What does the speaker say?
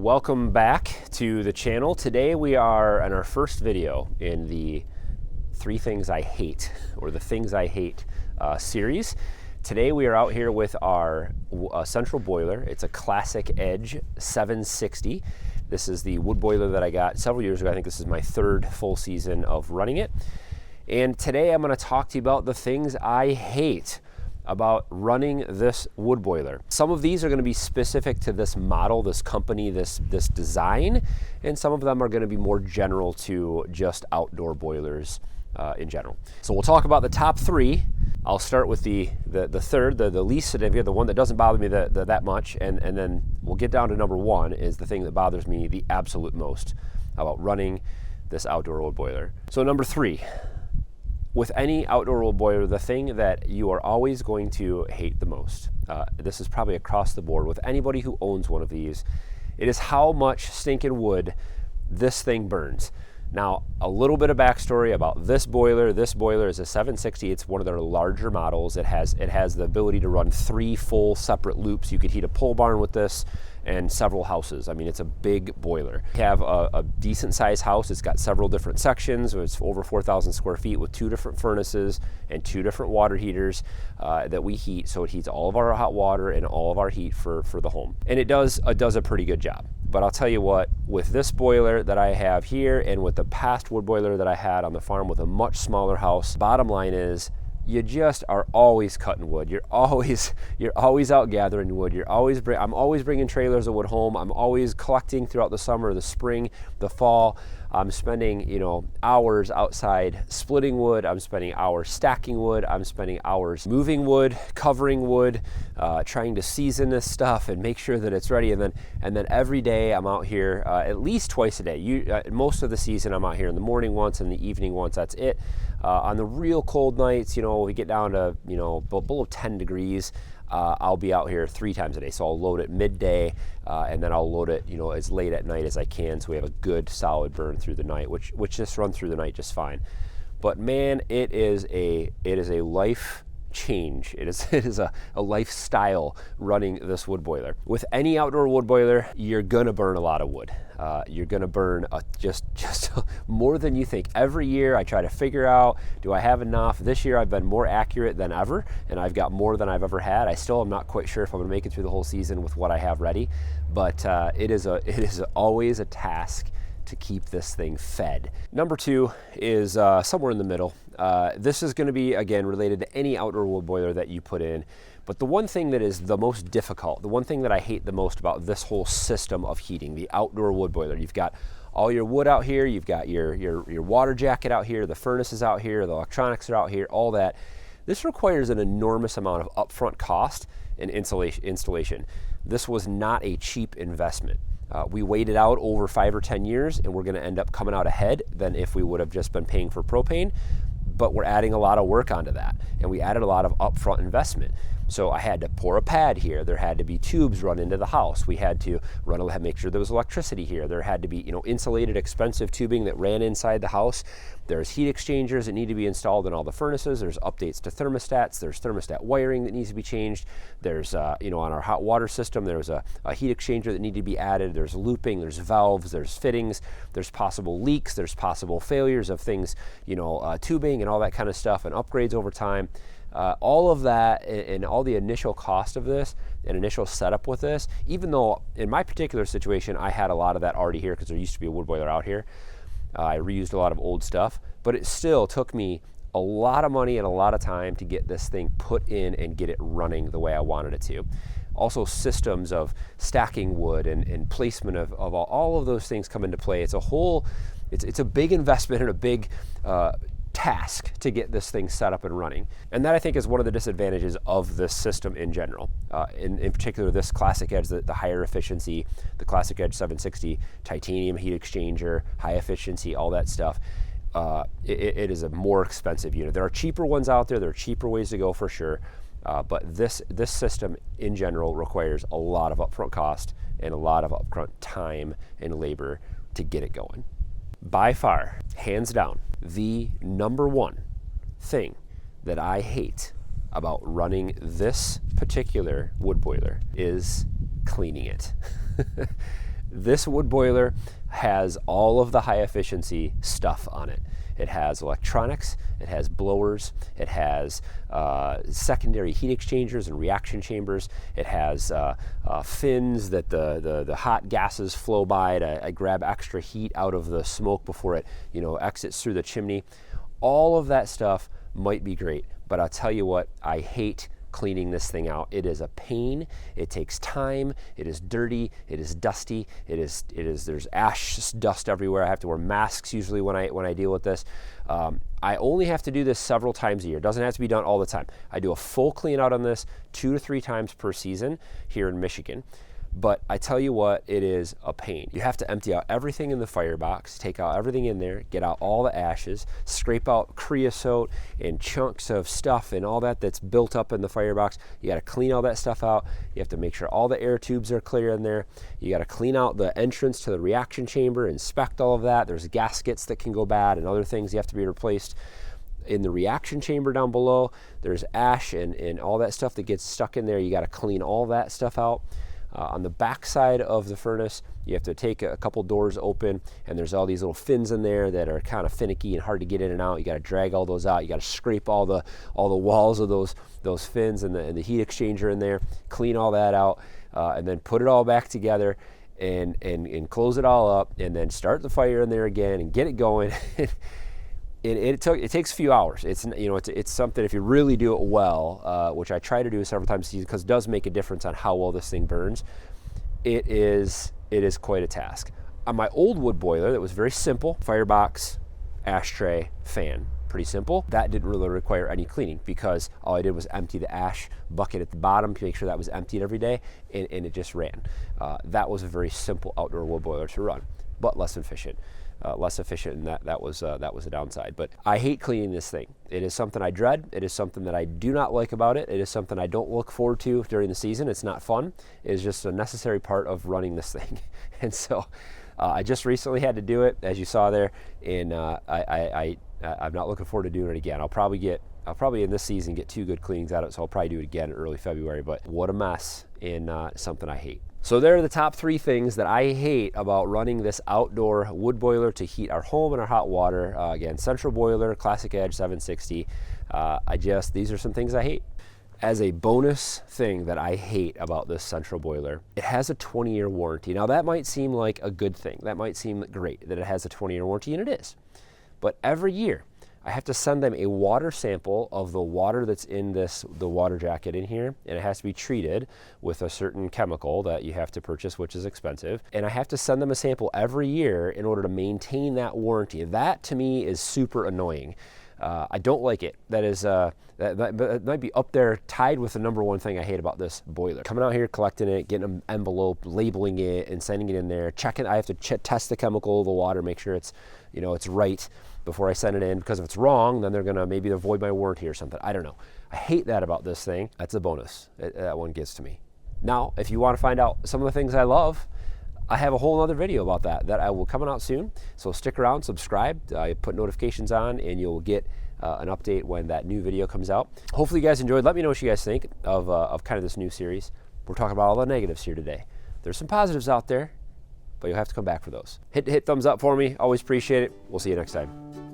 Welcome back to the channel. Today we are in our first video in the 3 Things I Hate, or the Things I Hate series. Today we are out here with our central boiler. It's a Classic Edge 760. This is the wood boiler that I got several years ago. I think this is my 3rd full season of running it. And today I'm going to talk to you about the things I hate about running this wood boiler. Some of these are going to be specific to this model, this company, this design, and some of them are going to be more general to just outdoor boilers in general. So we'll talk about the top 3. I'll start with the third, the least significant, the one that doesn't bother me that much, and then we'll get down to number 1 is the thing that bothers me the absolute most about running this outdoor wood boiler. So number 3. With any outdoor wood boiler, the thing that you are always going to hate the most, this is probably across the board with anybody who owns one of these, it is how much stinking wood this thing burns. Now, a little bit of backstory about this boiler. This boiler is a 760. It's one of their larger models. It has the ability to run 3 full separate loops. You could heat a pole barn with this and several houses. I mean, it's a big boiler. We have a decent sized house. It's got several different sections. It's over 4,000 square feet with 2 different furnaces and 2 different water heaters that we heat. So it heats all of our hot water and all of our heat for the home. And it does a pretty good job. But I'll tell you what, with this boiler that I have here and with the past wood boiler that I had on the farm with a much smaller house, bottom line is you just are always cutting wood. You're always out gathering wood. I'm always bringing trailers of wood home. I'm always collecting throughout the summer, the spring, the fall. I'm spending, hours outside splitting wood. I'm spending hours stacking wood. I'm spending hours moving wood, covering wood, trying to season this stuff and make sure that it's ready. And then every day I'm out here at least twice a day. Most of the season I'm out here in the morning once and the evening once. That's it. On the real cold nights, we get down to below 10 degrees. I'll be out here 3 times a day. So I'll load it midday and then I'll load it, as late at night as I can. So we have a good solid burn through the night, which just run through the night just fine. But man, it is a life change. It is a lifestyle running this wood boiler. With any outdoor wood boiler, you're gonna burn a lot of wood. You're gonna burn just more than you think. Every year I try to figure out, do I have enough? This year I've been more accurate than ever, and I've got more than I've ever had. I still am not quite sure if I'm gonna make it through the whole season with what I have ready, but it is always a task to keep this thing fed. Number 2 is somewhere in the middle. This is going to be, again, related to any outdoor wood boiler that you put in. But the one thing that is the most difficult, the one thing that I hate the most about this whole system of heating, the outdoor wood boiler, you've got all your wood out here, you've got your water jacket out here, the furnace is out here, the electronics are out here, all that. This requires an enormous amount of upfront cost and installation. This was not a cheap investment. We waited out over 5 or 10 years and we're going to end up coming out ahead than if we would have just been paying for propane. But we're adding a lot of work onto that, and we added a lot of upfront investment. So I had to pour a pad here. There had to be tubes run into the house. We had to make sure there was electricity here. There had to be, insulated, expensive tubing that ran inside the house. There's heat exchangers that need to be installed in all the furnaces. There's updates to thermostats. There's thermostat wiring that needs to be changed. There's, on our hot water system, there's a heat exchanger that needed to be added. There's looping, there's valves, there's fittings, there's possible leaks, there's possible failures of things, tubing and all that kind of stuff, and upgrades over time. All of that and all the initial cost of this and initial setup with this, even though in my particular situation I had a lot of that already here because there used to be a wood boiler out here. I reused a lot of old stuff, but it still took me a lot of money and a lot of time to get this thing put in and get it running the way I wanted it to. Also, systems of stacking wood and placement of all of those things come into play. It's a big investment and a big task to get this thing set up and running. And that, I think, is one of the disadvantages of this system in general. In particular, this Classic Edge, the higher efficiency, the Classic Edge 760, titanium heat exchanger, high efficiency, all that stuff. It is a more expensive unit. There are cheaper ones out there. There are cheaper ways to go for sure. But this system in general requires a lot of upfront cost and a lot of upfront time and labor to get it going. By far, hands down, the number 1 thing that I hate about running this particular wood boiler is cleaning it. This wood boiler has all of the high efficiency stuff on it. It has electronics, it has blowers, it has secondary heat exchangers and reaction chambers, it has fins that the hot gases flow by to grab extra heat out of the smoke before it exits through the chimney. All of that stuff might be great, but I'll tell you what, I hate cleaning this thing out. It is a pain. It takes time. It is dirty. It is dusty. There's ash dust everywhere. I have to wear masks usually when I deal with this. I only have to do this several times a year. It doesn't have to be done all the time. I do a full clean out on this 2 to 3 times per season here in Michigan. But I tell you what, it is a pain. You have to empty out everything in the firebox, take out everything in there, get out all the ashes, scrape out creosote and chunks of stuff and all that's built up in the firebox. You got to clean all that stuff out. You have to make sure all the air tubes are clear in there. You got to clean out the entrance to the reaction chamber, inspect all of that. There's gaskets that can go bad and other things you have to be replaced. In the reaction chamber down below, there's ash and all that stuff that gets stuck in there. You got to clean all that stuff out. On the back side of the furnace, you have to take a couple doors open, and there's all these little fins in there that are kind of finicky and hard to get in and out. You got to drag all those out. You got to scrape all the walls of those fins and the heat exchanger in there, clean all that out, and then put it all back together and close it all up, and then start the fire in there again and get it going. It takes a few hours. It's something, if you really do it well, which I try to do several times a season because it does make a difference on how well this thing burns. It is quite a task. On my old wood boiler that was very simple, firebox, ashtray, fan, pretty simple. That didn't really require any cleaning because all I did was empty the ash bucket at the bottom to make sure that was emptied every day, and it just ran. That was a very simple outdoor wood boiler to run, but less efficient. And that was a downside. But I hate cleaning this thing. It is something I dread. It is something that I do not like about it. It is something I don't look forward to during the season. It's not fun. It is just a necessary part of running this thing. And so I just recently had to do it, as you saw there, and I'm not looking forward to doing it again. I'll probably in this season get 2 good cleanings out of it, so I'll probably do it again in early February. But what a mess, and something I hate. So there are the top 3 things that I hate about running this outdoor wood boiler to heat our home and our hot water. Again, central boiler, classic edge 760. These are some things I hate. As a bonus thing that I hate about this central boiler, it has a 20-year warranty. Now that might seem like a good thing. That might seem great that it has a 20-year warranty, and it is. But every year, I have to send them a water sample of the water that's in the water jacket in here, and it has to be treated with a certain chemical that you have to purchase, which is expensive. And I have to send them a sample every year in order to maintain that warranty. That to me is super annoying. I don't like it. That might be up there tied with the number 1 thing I hate about this boiler. Coming out here, collecting it, getting an envelope, labeling it, and sending it in there, checking. I have to test the chemical, the water, make sure it's right before I send it in, because if it's wrong, then they're gonna maybe avoid my warranty or something. I don't know. I hate that about this thing. That's a bonus. That one gets to me. Now, if you want to find out some of the things I love, I have a whole other video about that I will coming out soon. So stick around, subscribe, put notifications on, and you'll get an update when that new video comes out. Hopefully you guys enjoyed. Let me know what you guys think of kind of this new series. We're talking about all the negatives here today. There's some positives out there, but you'll have to come back for those. Hit thumbs up for me. Always appreciate it. We'll see you next time.